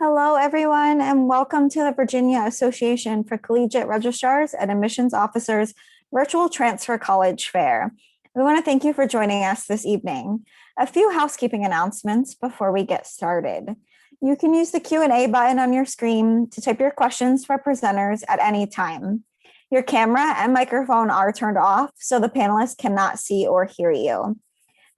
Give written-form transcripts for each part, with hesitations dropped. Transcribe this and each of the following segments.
Hello, everyone, and welcome to the Virginia Association for Collegiate Registrars and Admissions Officers Virtual Transfer College Fair. We want to thank you for joining us this evening. A few housekeeping announcements before we get started. You can use the Q&A button on your screen to type your questions for presenters at any time. Your camera and microphone are turned off, so the panelists cannot see or hear you.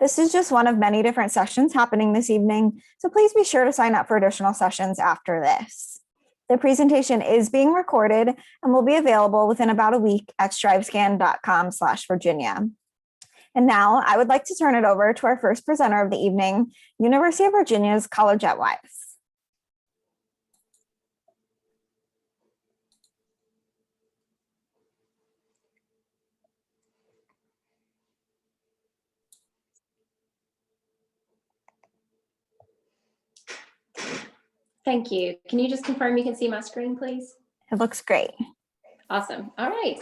This is just one of many different sessions happening this evening, so please be sure to sign up for additional sessions after this. The presentation is being recorded and will be available within about a week at strivescan.com/Virginia. And now I would like to turn it over to our first presenter of the evening, University of Virginia's College at Wise. Thank you. Can you just confirm you can see my screen, please? It looks great. Awesome. All right.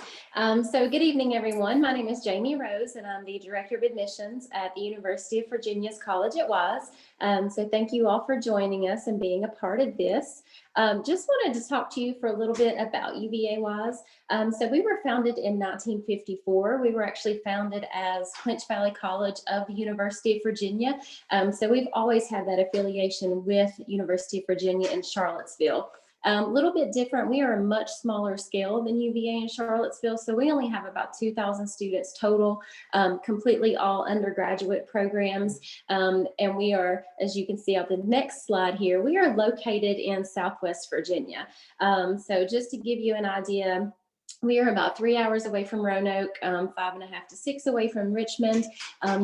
So good evening, everyone. My name is Jamie Rose, and I'm the Director of Admissions at the University of Virginia's College at Wise. So thank you all for joining us and being a part of this. Just wanted to talk to you for a little bit about UVAWise. So we were founded in 1954. We were actually founded as Clinch Valley College of the University of Virginia. So we've always had that affiliation with University of Virginia in Charlottesville. A little bit different. We are a much smaller scale than UVA in Charlottesville, so we only have about 2,000 students total, completely all undergraduate programs. And we are, as you can see on the next slide here, we are located in Southwest Virginia. So just to give you an idea, we are about 3 hours away from Roanoke, 5.5 to 6 away from Richmond.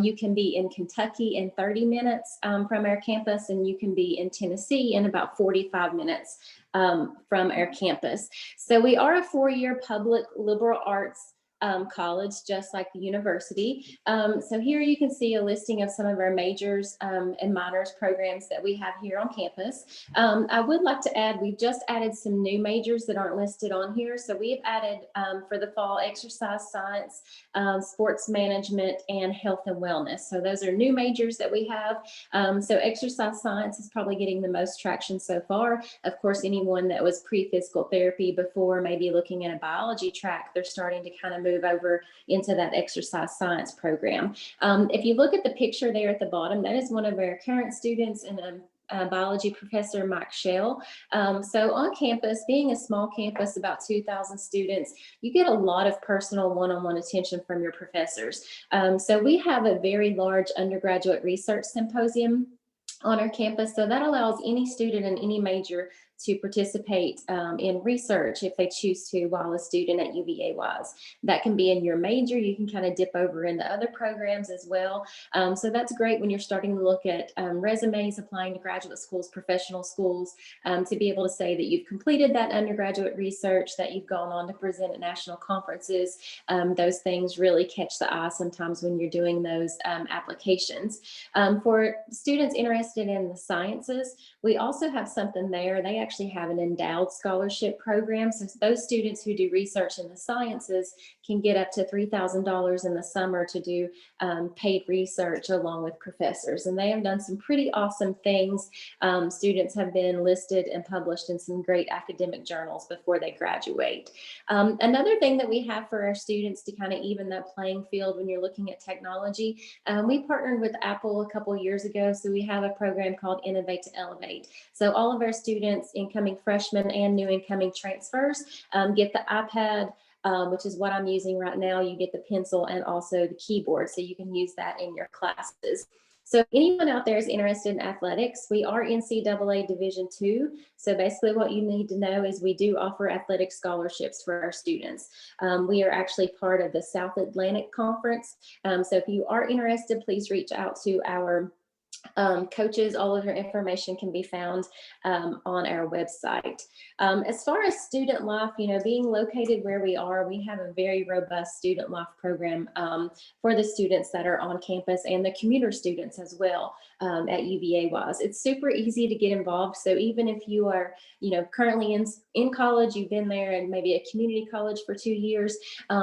You can be in Kentucky in 30 minutes from our campus, and you can be in Tennessee in about 45 minutes from our campus. So we are a 4-year public liberal arts college, just like the university. So here you can see a listing of some of our majors and minors programs that we have here on campus. I would like to add, we've just added some new majors that aren't listed on here. So we've added for the fall exercise science, sports management, and health and wellness. So those are new majors that we have. So exercise science is probably getting the most traction so far. Of course, anyone that was pre-physical therapy before, maybe looking at a biology track, they're starting to kind of move over into that exercise science program. If you look at the picture there at the bottom, that is one of our current students and a biology professor, Mike Shell. So on campus, being a small campus, about 2,000 students, you get a lot of personal one-on-one attention from your professors. So we have a very large undergraduate research symposium on our campus. So that allows any student in any major to participate in research if they choose to while a student at UVAWise. That can be in your major. You can kind of dip over into other programs as well. So that's great when you're starting to look at resumes, applying to graduate schools, professional schools, to be able to say that you've completed that undergraduate research, that you've gone on to present at national conferences. Those things really catch the eye sometimes when you're doing those applications. For students interested in the sciences, we also have something there. They actually have an endowed scholarship program. So those students who do research in the sciences can get up to $3,000 in the summer to do paid research along with professors. And they have done some pretty awesome things. Students have been listed and published in some great academic journals before they graduate. Another thing that we have for our students to kind of even that playing field when you're looking at technology, we partnered with Apple a couple years ago. So we have a program called Innovate to Elevate. So all of our students, incoming freshmen and new incoming transfers, get the iPad, which is what I'm using right now. You get the pencil and also the keyboard, so you can use that in your classes. So if anyone out there is interested in athletics, we are NCAA Division II. So basically what you need to know is we do offer athletic scholarships for our students. We are actually part of the South Atlantic Conference. So if you are interested, please reach out to our coaches. All of their information can be found on our website. As far as student life, being located where we are, we have a very robust student life program for the students that are on campus and the commuter students as well at UVAWise. It's super easy to get involved. So even if you are, currently in college, you've been there and maybe a community college for 2 years,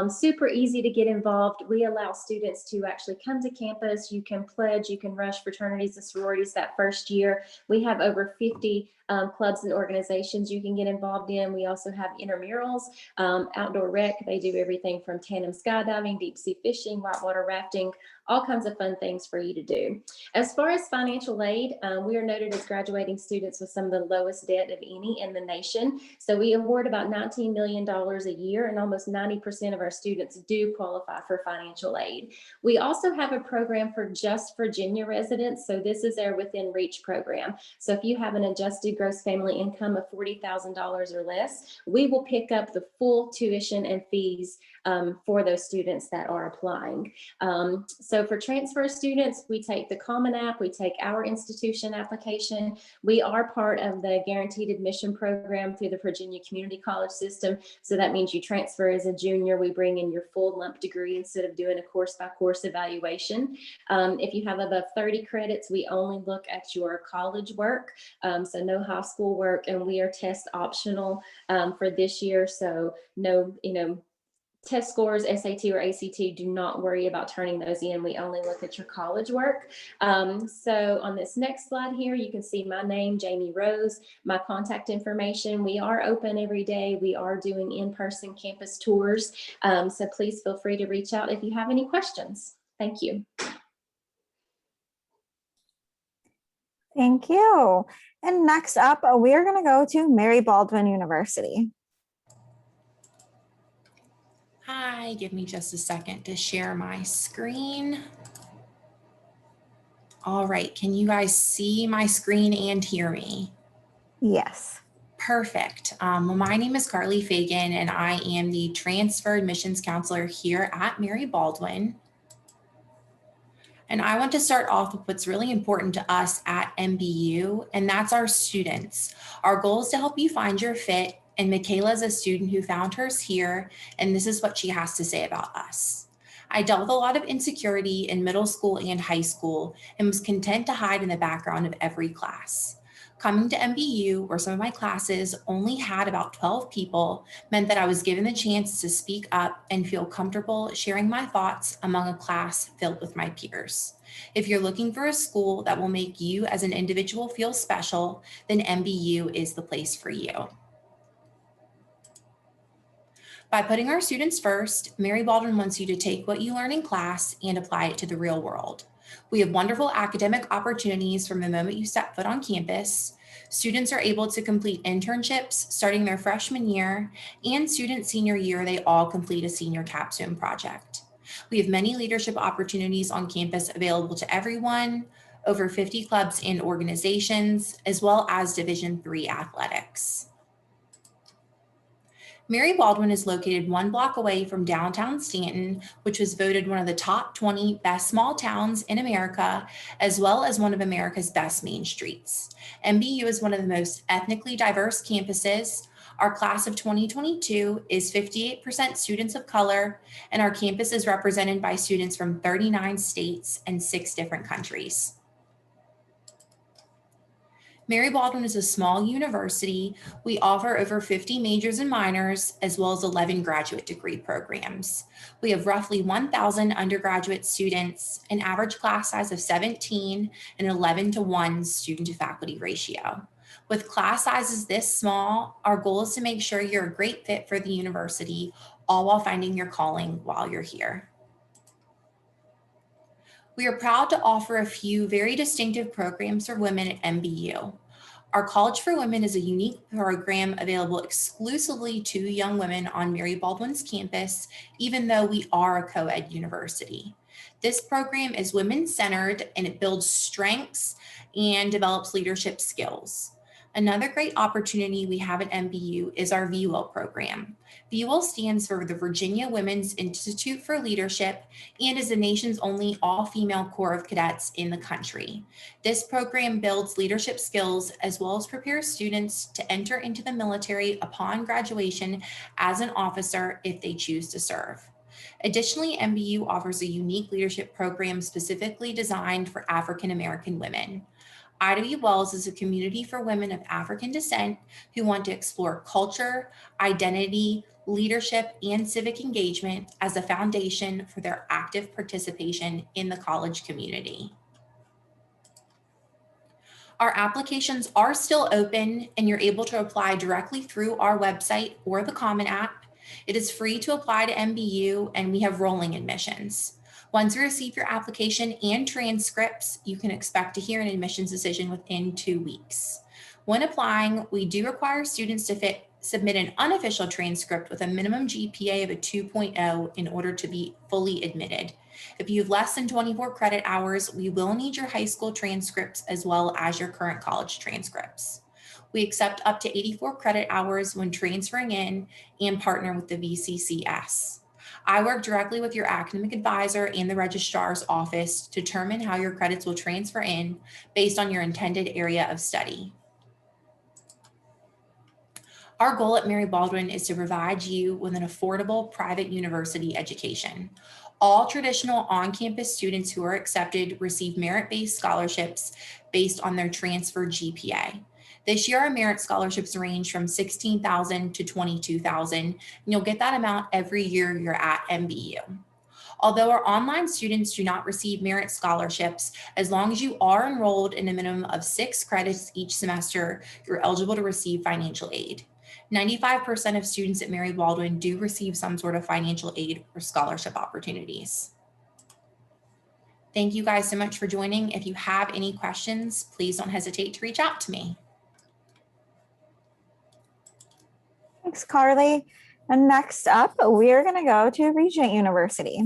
super easy to get involved. We allow students to actually come to campus. You can pledge, you can rush fraternity fraternities and sororities that first year. We have over 50 clubs and organizations you can get involved in. We also have intramurals, outdoor rec. They do everything from tandem skydiving, deep sea fishing, whitewater rafting, all kinds of fun things for you to do. As far as financial aid, we are noted as graduating students with some of the lowest debt of any in the nation. So we award about $19 million a year, and almost 90% of our students do qualify for financial aid. We also have a program for just Virginia residents. So this is our Within Reach program. So if you have an adjusted gross family income of $40,000 or less, we will pick up the full tuition and fees for those students that are applying. So for transfer students, we take the Common App, we take our institution application. We are part of the guaranteed admission program through the Virginia Community College system. So that means you transfer as a junior, we bring in your full lump degree instead of doing a course by course evaluation. If you have above 30 credits, we only look at your college work, so no high school work, and we are test optional for this year. So no, test scores, SAT or ACT, do not worry about turning those in. We only look at your college work. So on this next slide here, you can see my name, Jamie Rose, my contact information. We are open every day. We are doing in-person campus tours. So please feel free to reach out if you have any questions. Thank you. Thank you. And next up, we are going to go to Mary Baldwin University. Hi, give me just a second to share my screen. All right, can you guys see my screen and hear me? Yes. Perfect. Well, my name is Carly Fagan, and I am the Transfer Admissions Counselor here at Mary Baldwin. And I want to start off with what's really important to us at MBU, and that's our students. Our goal is to help you find your fit, and Michaela is a student who found hers here, and this is what she has to say about us. I dealt with a lot of insecurity in middle school and high school and was content to hide in the background of every class. Coming to MBU, where some of my classes only had about 12 people, meant that I was given the chance to speak up and feel comfortable sharing my thoughts among a class filled with my peers. If you're looking for a school that will make you as an individual feel special, then MBU is the place for you. By putting our students first, Mary Baldwin wants you to take what you learn in class and apply it to the real world. We have wonderful academic opportunities from the moment you step foot on campus. Students are able to complete internships starting their freshman year, and student senior year, they all complete a senior capstone project. We have many leadership opportunities on campus available to everyone, over 50 clubs and organizations, as well as Division III athletics. Mary Baldwin is located 1 block away from downtown Stanton, which was voted one of the top 20 best small towns in America, as well as one of America's best main streets. MBU is one of the most ethnically diverse campuses. Our class of 2022 is 58% students of color, and our campus is represented by students from 39 states and 6 different countries. Mary Baldwin is a small university. We offer over 50 majors and minors, as well as 11 graduate degree programs. We have roughly 1,000 undergraduate students, an average class size of 17, and 11-to-1 student to faculty ratio. With class sizes this small, our goal is to make sure you're a great fit for the university, all while finding your calling while you're here. We are proud to offer a few very distinctive programs for women at MBU. Our College for Women is a unique program available exclusively to young women on Mary Baldwin's campus, even though we are a co-ed university. This program is women-centered, and it builds strengths and develops leadership skills. Another great opportunity we have at MBU is our VWIL program. VWIL stands for the Virginia Women's Institute for Leadership and is the nation's only all-female corps of cadets in the country. This program builds leadership skills as well as prepares students to enter into the military upon graduation as an officer if they choose to serve. Additionally, MBU offers a unique leadership program specifically designed for African American women. UVAWise is a community for women of African descent who want to explore culture, identity, leadership, and civic engagement as a foundation for their active participation in the college community. Our applications are still open and you're able to apply directly through our website or the Common App. It is free to apply to MBU and we have rolling admissions. Once you receive your application and transcripts, you can expect to hear an admissions decision within 2 weeks. When applying, we do require students to submit an unofficial transcript with a minimum GPA of a 2.0 in order to be fully admitted. If you have less than 24 credit hours, we will need your high school transcripts as well as your current college transcripts. We accept up to 84 credit hours when transferring in and partner with the VCCS. I work directly with your academic advisor and the registrar's office to determine how your credits will transfer in based on your intended area of study. Our goal at Mary Baldwin is to provide you with an affordable private university education. All traditional on-campus students who are accepted receive merit-based scholarships based on their transfer GPA. This year, our merit scholarships range from $16,000 to $22,000, and you'll get that amount every year you're at MBU. Although our online students do not receive merit scholarships, as long as you are enrolled in a minimum of 6 credits each semester, you're eligible to receive financial aid. 95% of students at Mary Baldwin do receive some sort of financial aid or scholarship opportunities. Thank you guys so much for joining. If you have any questions, please don't hesitate to reach out to me. Thanks, Carly. And next up, we're going to go to Regent University.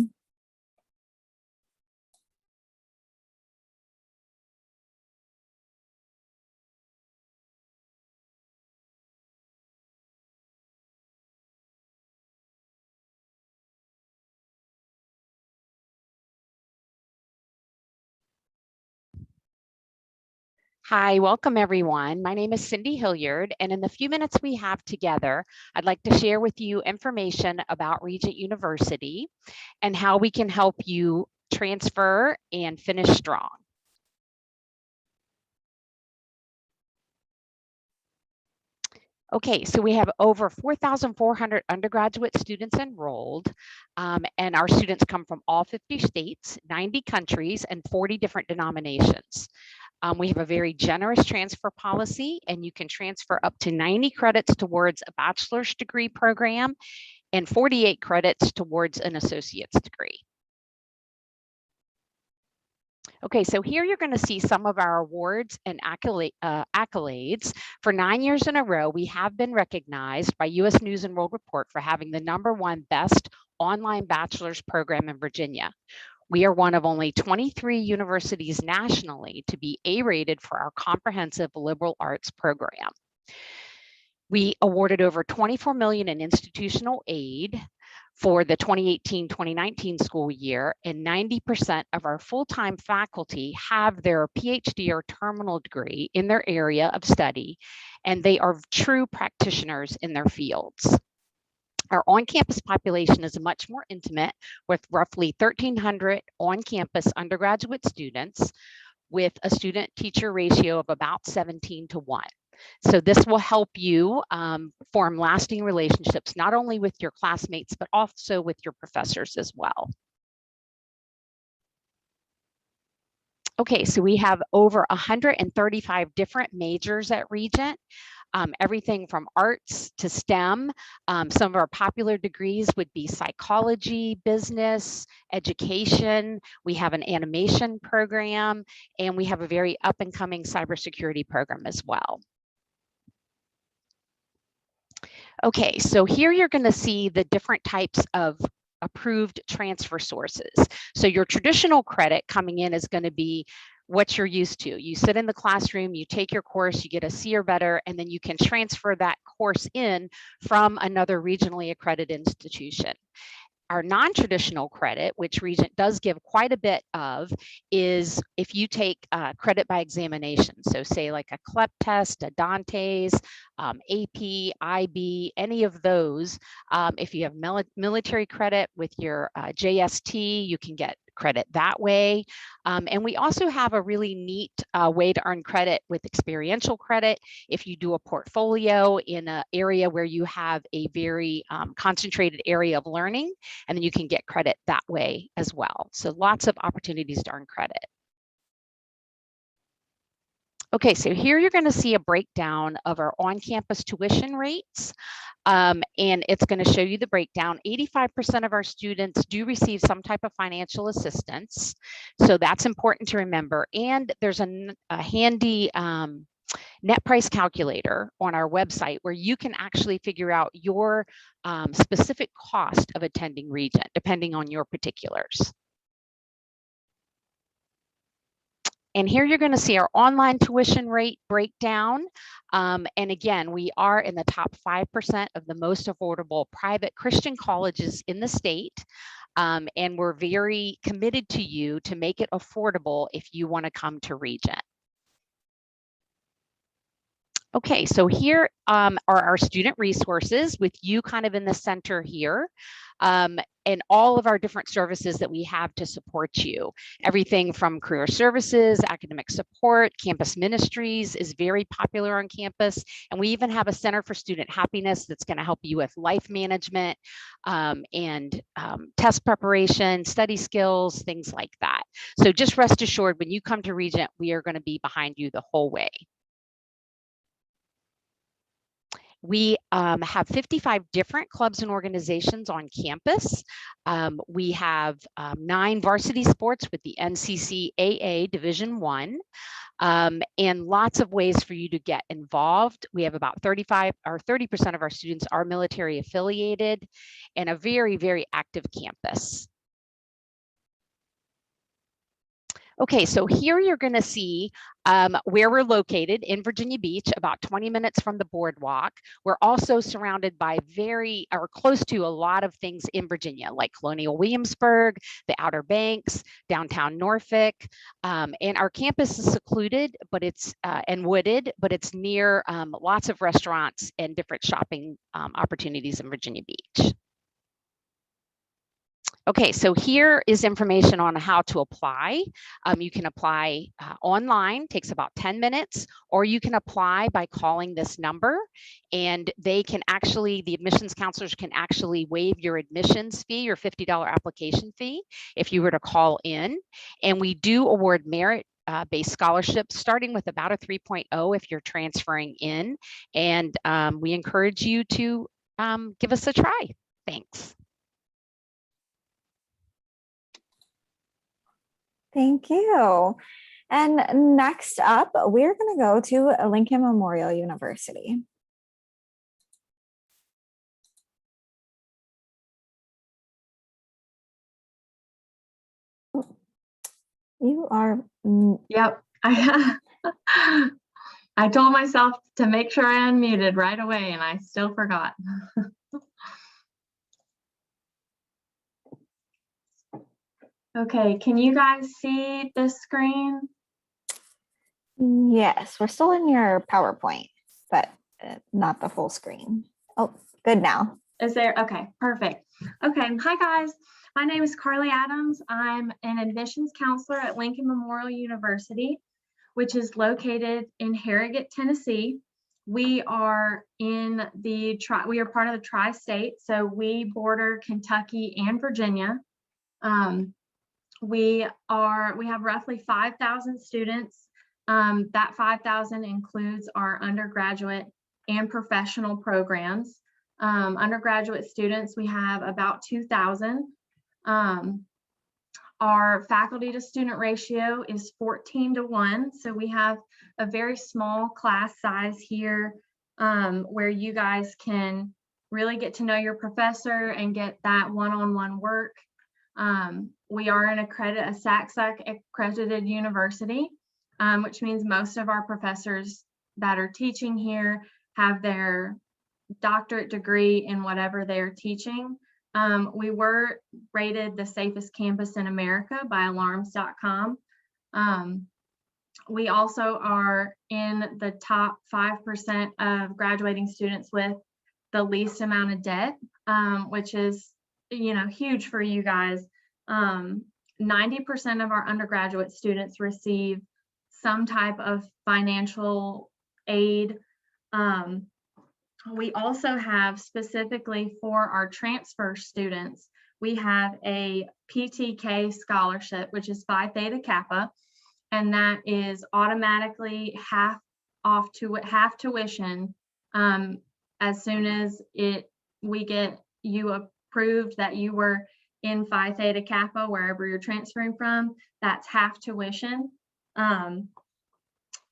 Hi, welcome everyone. My name is Cindy Hilliard, and in the few minutes we have together, I'd like to share with you information about Regent University and how we can help you transfer and finish strong. Okay, so we have over 4,400 undergraduate students enrolled, and our students come from all 50 states, 90 countries, and 40 different denominations. We have a very generous transfer policy, and you can transfer up to 90 credits towards a bachelor's degree program and 48 credits towards an associate's degree. Okay, so here you're going to see some of our awards and accolades. For 9 years in a row, we have been recognized by U.S. News and World Report for having the #1 best online bachelor's program in Virginia. We are one of only 23 universities nationally to be A-rated for our comprehensive liberal arts program. We awarded over $24 million in institutional aid for the 2018-2019 school year, and 90% of our full-time faculty have their PhD or terminal degree in their area of study, and they are true practitioners in their fields. Our on-campus population is much more intimate, with roughly 1,300 on-campus undergraduate students with a student-teacher ratio of about 17:1. So this will help you form lasting relationships, not only with your classmates, but also with your professors as well. Okay, so we have over 135 different majors at Regent. Everything from arts to STEM. Some of our popular degrees would be psychology, business, education. We have an animation program, and we have a very up and coming cybersecurity program as well. Okay, so here you're going to see the different types of approved transfer sources. So your traditional credit coming in is going to be what you're used to. You sit in the classroom, you take your course, you get a C or better, and then you can transfer that course in from another regionally accredited institution. Our non-traditional credit, which Regent does give quite a bit of, is if you take credit by examination. So say like a CLEP test, a Dante's, AP, IB, any of those. If you have military credit with your JST, you can get credit that way. And we also have a really neat way to earn credit with experiential credit. If you do a portfolio in an area where you have a very concentrated area of learning, and then you can get credit that way as well. So lots of opportunities to earn credit. Okay, so here you're going to see a breakdown of our on-campus tuition rates. And it's going to show you the breakdown. 85% of our students do receive some type of financial assistance. So that's important to remember. And there's a handy net price calculator on our website where you can actually figure out your specific cost of attending Regent, depending on your particulars. And here you're going to see our online tuition rate breakdown. And again, we are in the top 5% of the most affordable private Christian colleges in the state. And we're very committed to you to make it affordable if you want to come to Regent. Okay, so here are our student resources with you kind of in the center here. And all of our different services that we have to support you. Everything from career services, academic support, campus ministries is very popular on campus. And we even have a Center for Student Happiness that's going to help you with life management and test preparation, study skills, things like that. So just rest assured, when you come to Regent, we are going to be behind you the whole way. We have 55 different clubs and organizations on campus. We have 9 varsity sports with the NCCAA Division I, and lots of ways for you to get involved. We have about 30% of our students are military affiliated, and a very, very active campus. Okay, so here you're going to see where we're located in Virginia Beach, about 20 minutes from the boardwalk. We're also surrounded by close to a lot of things in Virginia, like Colonial Williamsburg, the Outer Banks, downtown Norfolk, and our campus is secluded, but it's and wooded, but it's near lots of restaurants and different shopping opportunities in Virginia Beach. Okay, so here is information on how to apply. You can apply online, takes about 10 minutes, or you can apply by calling this number, and they can actually, the admissions counselors can actually waive your admissions fee, your $50 application fee, if you were to call in. And we do award merit-based scholarships, starting with about a 3.0 if you're transferring in. And we encourage you to give us a try. Thanks. Thank you. And next up, we're going to go to Lincoln Memorial University. You are. Yep. I told myself to make sure I unmuted right away, and I still forgot. Okay, can you guys see this screen? Yes, we're still in your PowerPoint, but not the full screen. Oh, good now. Is there? Okay, perfect. Okay, hi guys. My name is Carly Adams. I'm an admissions counselor at Lincoln Memorial University, which is located in Harrogate, Tennessee. We are part of the tri-state, so we border Kentucky and Virginia. We have roughly 5,000 students. That 5,000 includes our undergraduate and professional programs. Undergraduate students, we have about 2,000. Our faculty to student ratio is 14:1. So we have a very small class size here where you guys can really get to know your professor and get that one-on-one work. We are a SACSUC accredited university, which means most of our professors that are teaching here have their doctorate degree in whatever they're teaching. We were rated the safest campus in America by alarms.com. We also are in the top 5% of graduating students with the least amount of debt, which is, huge for you guys. 90% of our undergraduate students receive some type of financial aid. We also have, specifically for our transfer students, we have a PTK scholarship, which is Phi Theta Kappa. and that is automatically half tuition as soon as we get you approved that you were in Phi Theta Kappa, wherever you're transferring from. That's half tuition.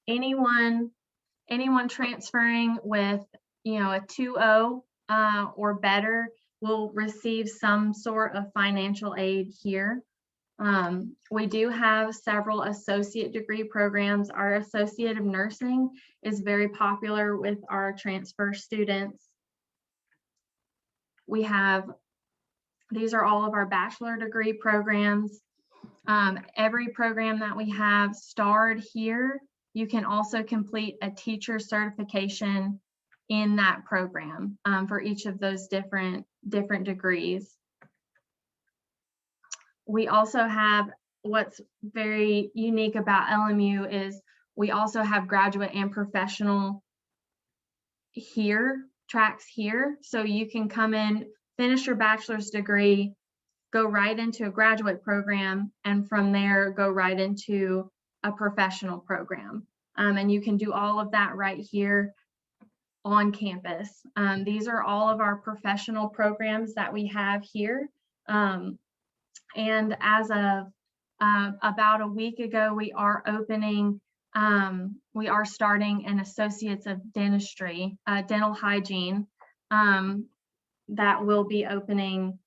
Anyone transferring with a 2.0 or better will receive some sort of financial aid here. We do have several associate degree programs. Our Associate of Nursing is very popular with our transfer students. These are all of our bachelor degree programs. Every program that we have starred here, you can also complete a teacher certification in that program for each of those different degrees. We also have, what's very unique about LMU is we also have graduate and professional tracks here. So you can come in, finish your bachelor's degree, go right into a graduate program, and from there go right into a professional program. And you can do all of that right here on campus. These are all of our professional programs that we have here. And as of about a week ago, we are starting an Associates of Dentistry, Dental Hygiene, that will be opening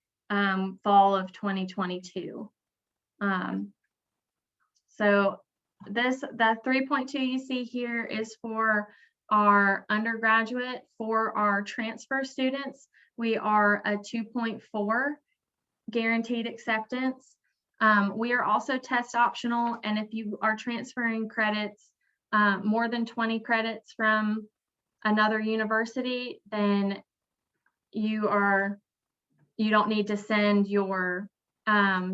fall of 2022. So that 3.2 you see here is for our undergraduate. For our transfer students, we are a 2.4 guaranteed acceptance. We are also test optional, and if you are transferring credits, more than 20 credits from another university, then you don't need to send your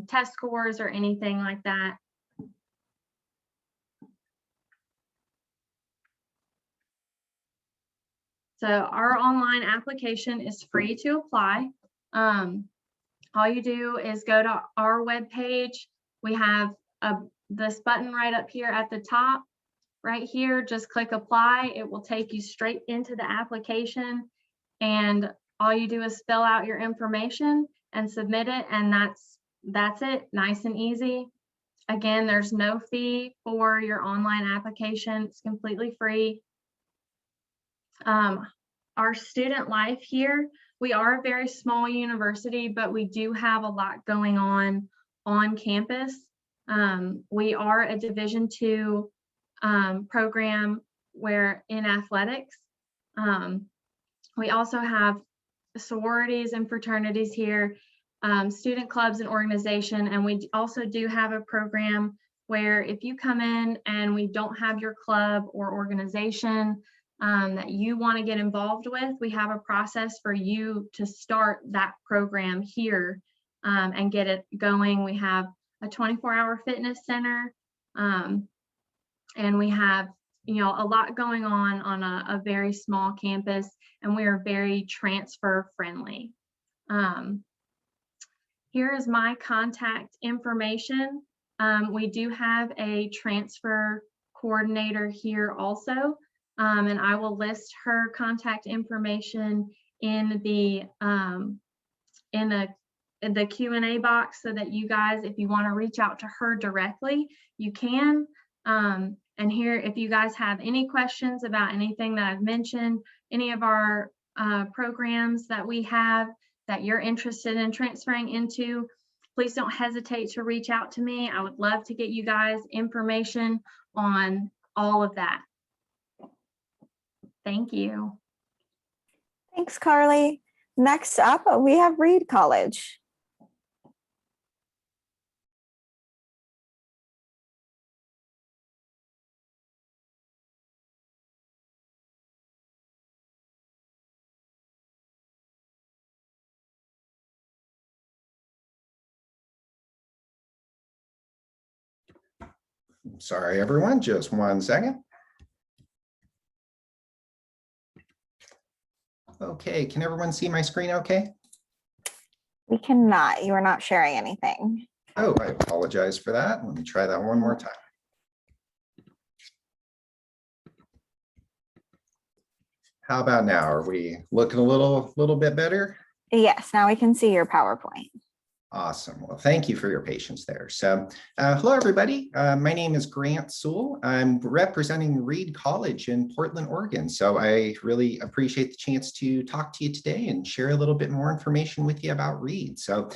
test scores or anything like that. So our online application is free to apply. All you do is go to our webpage. We have this button right up here at the top, right here. Just click apply. It will take you straight into the application, and all you do is fill out your information and submit it, and that's it. Nice and easy. Again, there's no fee for your online application. It's completely free. Our student life here, we are a very small university, but we do have a lot going on campus. We are a Division II program where in athletics. We also have sororities and fraternities here, student clubs and organization, and we also do have a program where if you come in and we don't have your club or organization that you want to get involved with, we have a process for you to start that program here and get it going. We have a 24-hour fitness center, and we have a lot going on a very small campus, and we are very transfer friendly. Here is my contact information. We do have a transfer coordinator here also. And I will list her contact information in the Q&A box so that you guys, if you want to reach out to her directly, you can. And here, if you guys have any questions about anything that I've mentioned, any of our programs that we have that you're interested in transferring into, please don't hesitate to reach out to me. I would love to get you guys information on all of that. Thank you. Thanks, Carly. Next up, we have Reed College. Sorry, everyone, just 1 second. Okay, can everyone see my screen okay? We cannot. You are not sharing anything. Oh, I apologize for that. Let me try that one more time. How about now? Are we looking a little bit better? Yes, now we can see your PowerPoint. Awesome. Well, thank you for your patience there. So hello, everybody. My name is Grant Sewell. I'm representing Reed College in Portland, Oregon. So I really appreciate the chance to talk to you today and share a little bit more information with you about Reed. So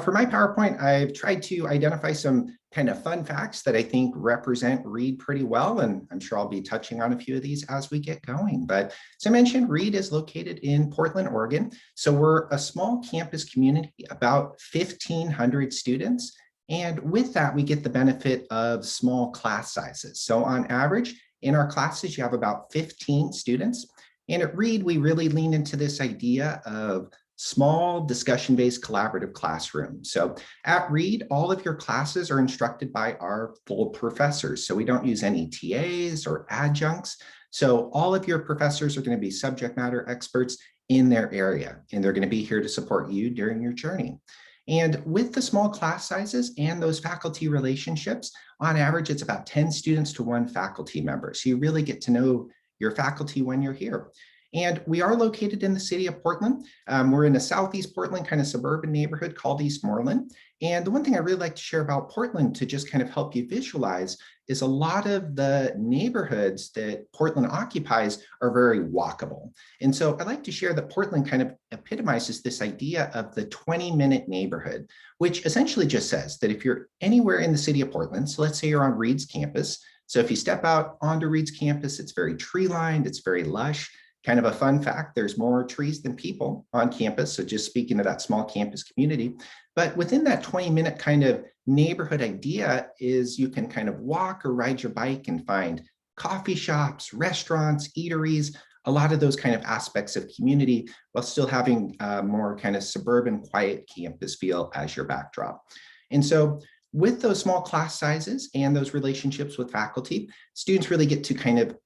for my PowerPoint, I've tried to identify some kind of fun facts that I think represent Reed pretty well. And I'm sure I'll be touching on a few of these as we get going. But as I mentioned, Reed is located in Portland, Oregon. So we're a small campus community, about 1,500 students. And with that, we get the benefit of small class sizes. So on average, in our classes, you have about 15 students. And at Reed, we really lean into this idea of small discussion-based collaborative classroom. So at Reed, all of your classes are instructed by our full professors. So we don't use any TAs or adjuncts. So all of your professors are going to be subject matter experts in their area, and they're going to be here to support you during your journey. And with the small class sizes and those faculty relationships, on average, it's about 10 students to 1 faculty member. So you really get to know your faculty when you're here. And we are located in the city of Portland. We're in a Southeast Portland kind of suburban neighborhood called Eastmoreland. And the one thing I really like to share about Portland to just kind of help you visualize is a lot of the neighborhoods that Portland occupies are very walkable. And so I'd like to share that Portland kind of epitomizes this idea of the 20-minute neighborhood, which essentially just says that if you're anywhere in the city of Portland, so let's say you're on Reed's campus. So if you step out onto Reed's campus, it's very tree-lined, it's very lush. Kind of a fun fact, there's more trees than people on campus. So just speaking of that small campus community, but within that 20-minute kind of neighborhood idea is you can kind of walk or ride your bike and find coffee shops, restaurants, eateries, a lot of those kind of aspects of community while still having more kind of suburban, quiet campus feel as your backdrop. And so with those small class sizes and those relationships with faculty, students really get to kind of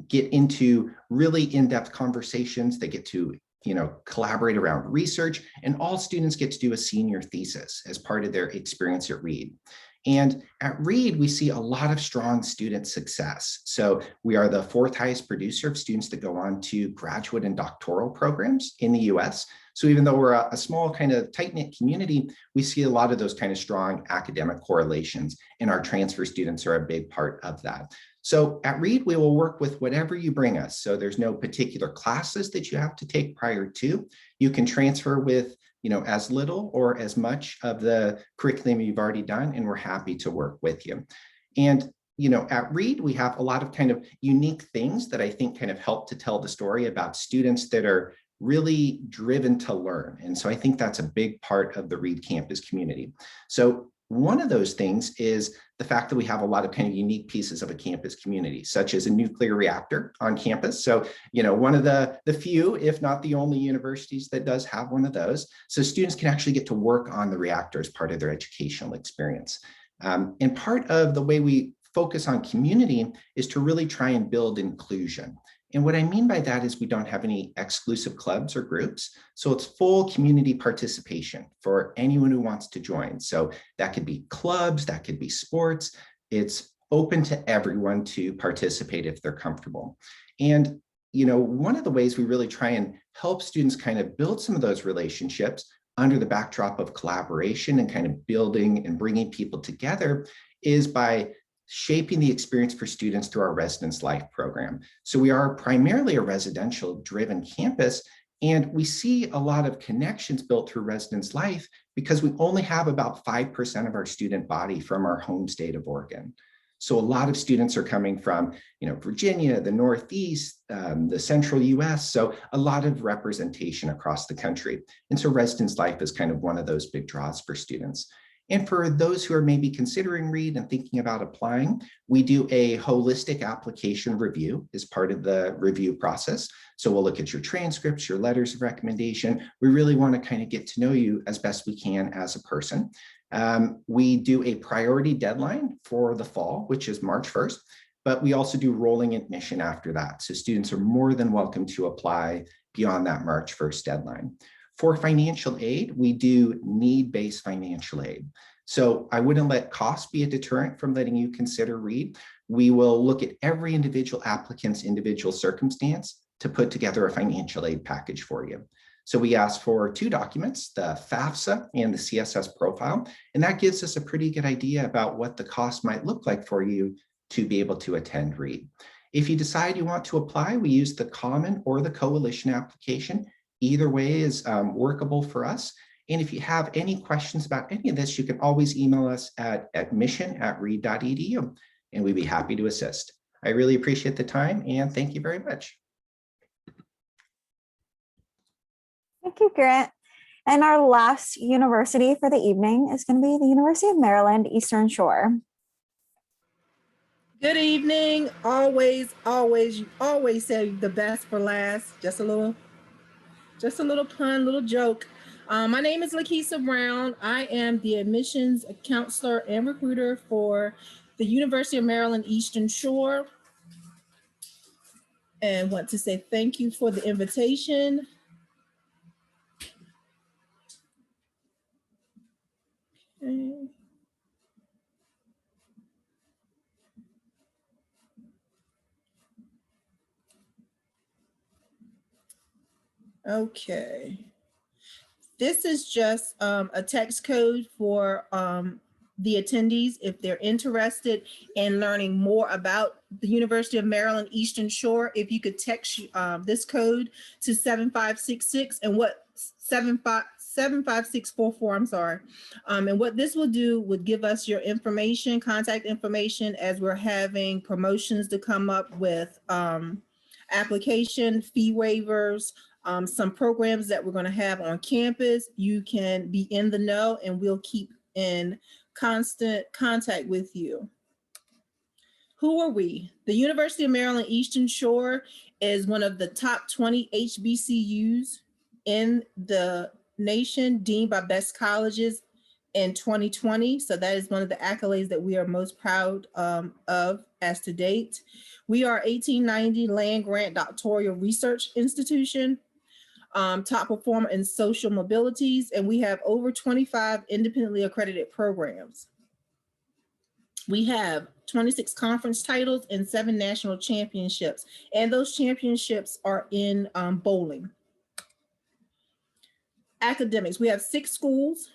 get into really in-depth conversations. They get to, collaborate around research, and all students get to do a senior thesis as part of their experience at Reed. And at Reed, we see a lot of strong student success. So we are the 4th highest producer of students that go on to graduate and doctoral programs in the US. So even though we're a small kind of tight-knit community, we see a lot of those kind of strong academic correlations, and our transfer students are a big part of that. So at Reed, we will work with whatever you bring us. So there's no particular classes that you have to take prior to. You can transfer with as little or as much of the curriculum you've already done, and we're happy to work with you. And at Reed, we have a lot of kind of unique things that I think kind of help to tell the story about students that are really driven to learn. And so I think that's a big part of the Reed campus community. So one of those things is the fact that we have a lot of kind of unique pieces of a campus community, such as a nuclear reactor on campus. So, one of the few, if not the only universities that does have one of those. So students can actually get to work on the reactor as part of their educational experience. And part of the way we focus on community is to really try and build inclusion. And what I mean by that is we don't have any exclusive clubs or groups. So it's full community participation for anyone who wants to join. So that could be clubs, that could be sports. It's open to everyone to participate if they're comfortable. And, one of the ways we really try and help students kind of build some of those relationships under the backdrop of collaboration and kind of building and bringing people together is by shaping the experience for students through our Residence Life program. So we are primarily a residential driven campus, and we see a lot of connections built through Residence Life because we only have about 5% of our student body from our home state of Oregon. So a lot of students are coming from, Virginia, the Northeast, the central US. So a lot of representation across the country. And so Residence Life is kind of one of those big draws for students. And for those who are maybe considering Reed and thinking about applying, we do a holistic application review as part of the review process. So we'll look at your transcripts, your letters of recommendation. We really want to kind of get to know you as best we can as a person. We do a priority deadline for the fall, which is March 1st, but we also do rolling admission after that. So students are more than welcome to apply beyond that March 1st deadline. For financial aid, we do need-based financial aid. So I wouldn't let cost be a deterrent from letting you consider Reed. We will look at every individual applicant's individual circumstance, to put together a financial aid package for you. So we asked for 2 documents, the FAFSA and the CSS profile, and that gives us a pretty good idea about what the cost might look like for you to be able to attend READ. If you decide you want to apply, we use the Common or the Coalition application. Either way is workable for us. And if you have any questions about any of this, you can always email us at admission@read.edu, and we'd be happy to assist. I really appreciate the time, and thank you very much. Thank you, Grant. And our last university for the evening is going to be the University of Maryland, Eastern Shore. Good evening. You always say the best for last. Just a little pun, little joke. My name is Lakeisha Brown. I am the admissions counselor and recruiter for the University of Maryland, Eastern Shore. And want to say thank you for the invitation. Okay. This is just a text code for the attendees if they're interested in learning more about the University of Maryland Eastern Shore. If you could text this code to 7566 and what 75644, I'm sorry. And what this will do would give us your information, contact information, as we're having promotions to come up with application fee waivers, some programs that we're going to have on campus. You can be in the know and we'll keep in constant contact with you. Who are we? The University of Maryland Eastern Shore is one of the top 20 HBCUs in the nation, deemed by Best Colleges in 2020. So that is one of the accolades that we are most proud of as to date. We are 1890 land grant doctoral research institution, top performer in social mobilities, and we have over 25 independently accredited programs. We have 26 conference titles and 7 national championships, and those championships are in bowling. Academics, we have 6 schools.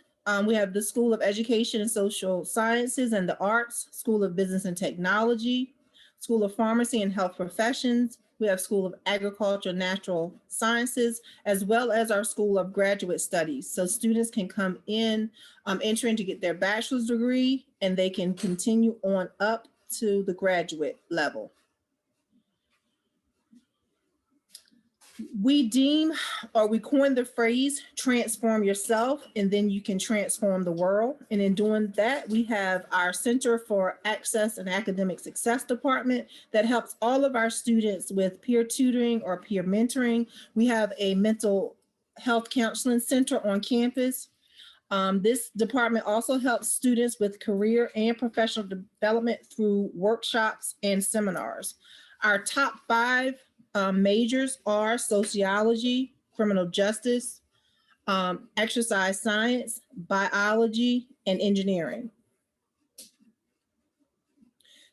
We have the School of Education and Social Sciences and the Arts, School of Business and Technology, School of Pharmacy and Health Professions. We have School of Agriculture and Natural Sciences, as well as our School of Graduate Studies. So students can come in, entering to get their bachelor's degree, and they can continue on up to the graduate level. We coined the phrase, transform yourself, and then you can transform the world. And in doing that, we have our Center for Access and Academic Success Department that helps all of our students with peer tutoring or peer mentoring. We have a mental health counseling center on campus. This department also helps students with career and professional development through workshops and seminars. Our top 5 majors are sociology, criminal justice, exercise science, biology, and engineering.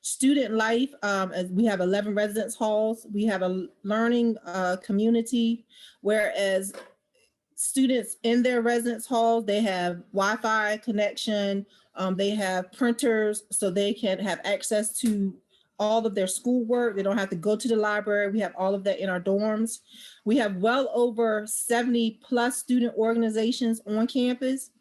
Student life, as we have 11 residence halls. We have a learning community, whereas students in their residence halls, they have Wi-Fi connection, they have printers so they can have access to all of their schoolwork. They don't have to go to the library. We have all of that in our dorms. We have well over 70 plus student organizations on campus.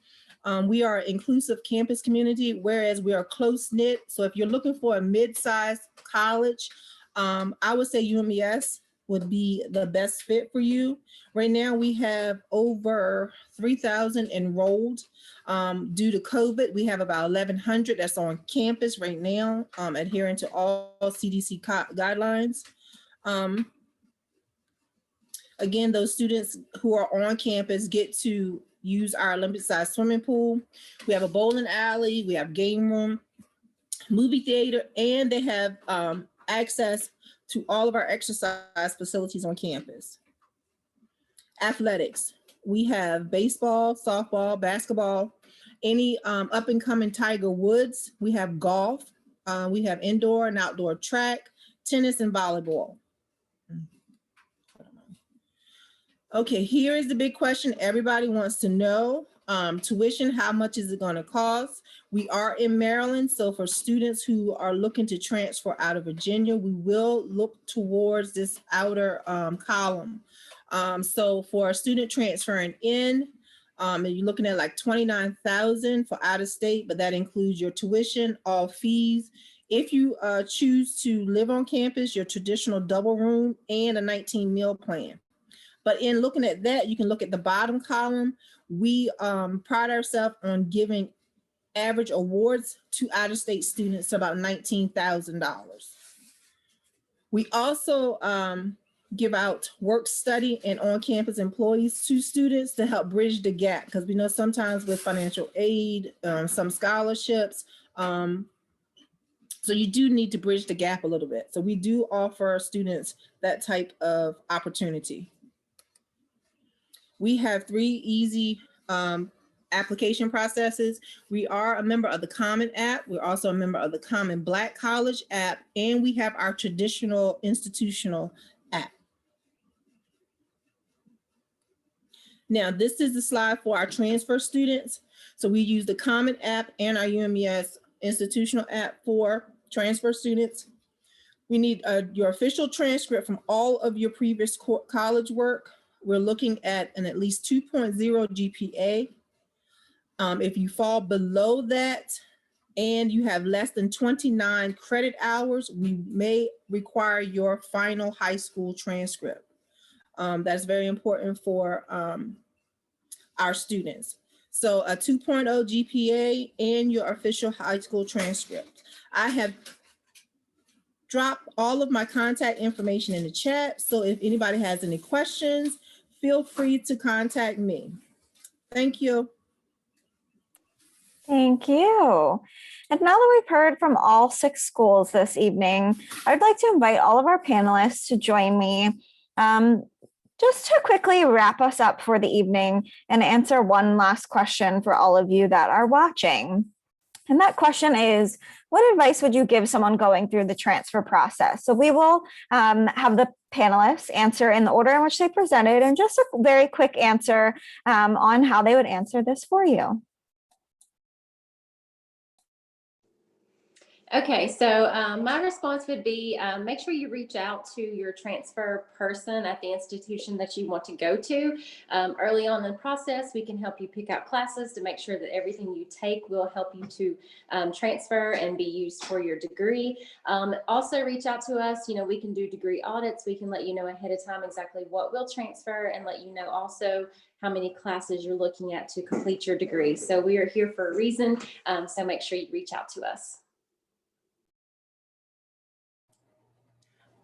We are an inclusive campus community, whereas we are close knit. So if you're looking for a mid-sized college, I would say UMES would be the best fit for you. Right now we have over 3,000 enrolled. Due to COVID, we have about 1,100 that's on campus right now, adhering to all CDC guidelines. Again, those students who are on campus get to use our Olympic-sized swimming pool. We have a bowling alley, we have game room, movie theater, and they have access to all of our exercise facilities on campus. Athletics, we have baseball, softball, basketball, any up and coming Tiger Woods. We have golf, we have indoor and outdoor track, tennis, and volleyball. Okay, here is the big question everybody wants to know. Tuition, how much is it going to cost? We are in Maryland, so for students who are looking to transfer out of Virginia, we will look towards this outer column. So for a student transferring in, you're looking at like $29,000 for out of state, but that includes your tuition, all fees. If you choose to live on campus, your traditional double room and a 19 meal plan. But in looking at that, you can look at the bottom column. We pride ourselves on giving average awards to out-of-state students to about $19,000. We also give out work study and on-campus employees to students to help bridge the gap, because we know sometimes with financial aid, some scholarships, so you do need to bridge the gap a little bit. So we do offer students that type of opportunity. We have 3 easy application processes. We are a member of the Common app. We're also a member of the Common Black College app, and we have our traditional institutional app. Now, this is the slide for our transfer students. So we use the Common app and our UMES institutional app for transfer students. We need your official transcript from all of your previous college work. We're looking at an at least 2.0 GPA. If you fall below that and you have less than 29 credit hours, we may require your final high school transcript. That's very important for our students. So a 2.0 GPA and your official high school transcript. I have dropped all of my contact information in the chat. So if anybody has any questions, feel free to contact me. Thank you. Thank you. And now that we've heard from all 6 schools this evening, I'd like to invite all of our panelists to join me just to quickly wrap us up for the evening and answer one last question for all of you that are watching. And that question is, what advice would you give someone going through the transfer process? So we will have the panelists answer in the order in which they presented, and just a very quick answer on how they would answer this for you. Okay, so my response would be make sure you reach out to your transfer person at the institution that you want to go to. Early on in the process, we can help you pick out classes to make sure that everything you take will help you to transfer and be used for your degree. Also reach out to us. You know, we can do degree audits. We can let you know ahead of time exactly what will transfer, and let you know also how many classes you're looking at to complete your degree. So we are here for a reason. So make sure you reach out to us.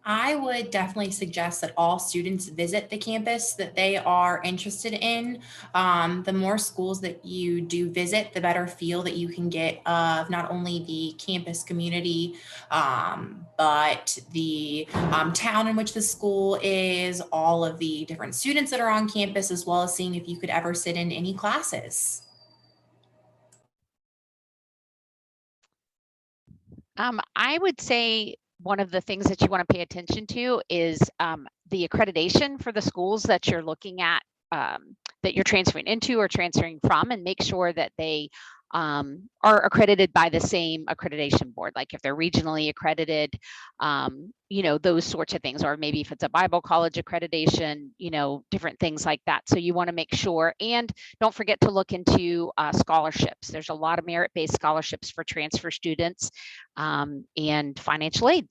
I would definitely suggest that all students visit the campus that they are interested in. The more schools that you do visit, the better feel that you can get of not only the campus community, but the town in which the school is, all of the different students that are on campus, as well as seeing if you could ever sit in any classes. I would say one of the things that you want to pay attention to is the accreditation for the schools that you're looking at, that you're transferring into or transferring from, and make sure that they are accredited by the same accreditation board. Like if they're regionally accredited, you know, those sorts of things, or maybe if it's a Bible college accreditation, you know, different things like that. So you want to make sure, and don't forget to look into scholarships. There's a lot of merit-based scholarships for transfer students and financial aid.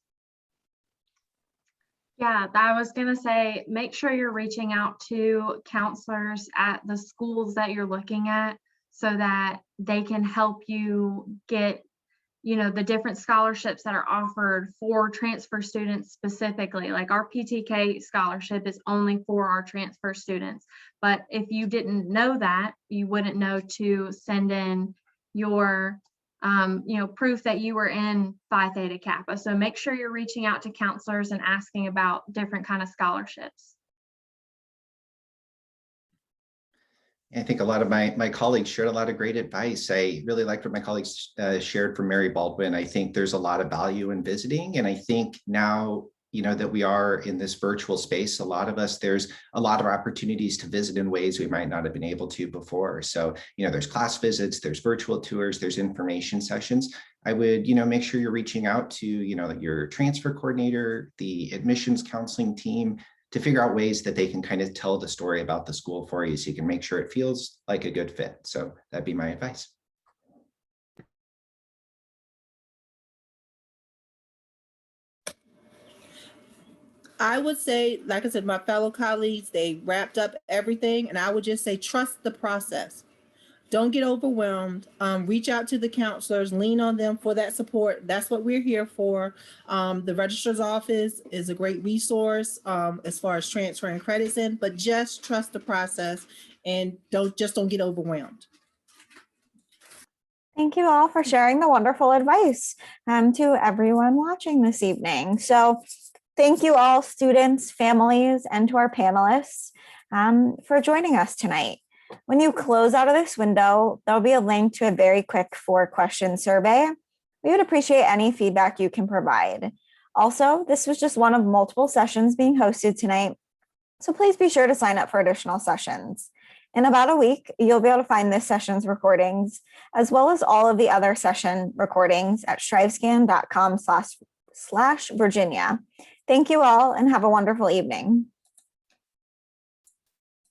Yeah, I was going to say, make sure you're reaching out to counselors at the schools that you're looking at so that they can help you get, you know, the different scholarships that are offered for transfer students specifically. Like our PTK scholarship is only for our transfer students. But if you didn't know that, you wouldn't know to send in your you know, proof that you were in Phi Theta Kappa. So make sure you're reaching out to counselors and asking about different kind of scholarships. I think a lot of my colleagues shared a lot of great advice. I really liked what my colleagues shared from Mary Baldwin. I think there's a lot of value in visiting. And I think now that we are in this virtual space. A lot of us, there's a lot of opportunities to visit in ways we might not have been able to before. So, there's class visits, there's virtual tours, there's information sessions. I would, make sure you're reaching out to, your transfer coordinator, the admissions counseling team, to figure out ways that they can kind of tell the story about the school for you so you can make sure it feels like a good fit. So that'd be my advice. I would say, like I said, my fellow colleagues, they wrapped up everything, and I would just say, trust the process. Don't get overwhelmed. Reach out to the counselors, lean on them for that support. That's what we're here for. The registrar's office is a great resource as far as transferring credits in, but just trust the process and don't get overwhelmed. Thank you all for sharing the wonderful advice to everyone watching this evening. So thank you all, students, families, and to our panelists for joining us tonight. When you close out of this window, there'll be a link to a very quick 4-question survey. We would appreciate any feedback you can provide. Also, this was just one of multiple sessions being hosted tonight, so please be sure to sign up for additional sessions. In about a week, you'll be able to find this session's recordings, as well as all of the other session recordings at strivescan.com/Virginia. Thank you all and have a wonderful evening.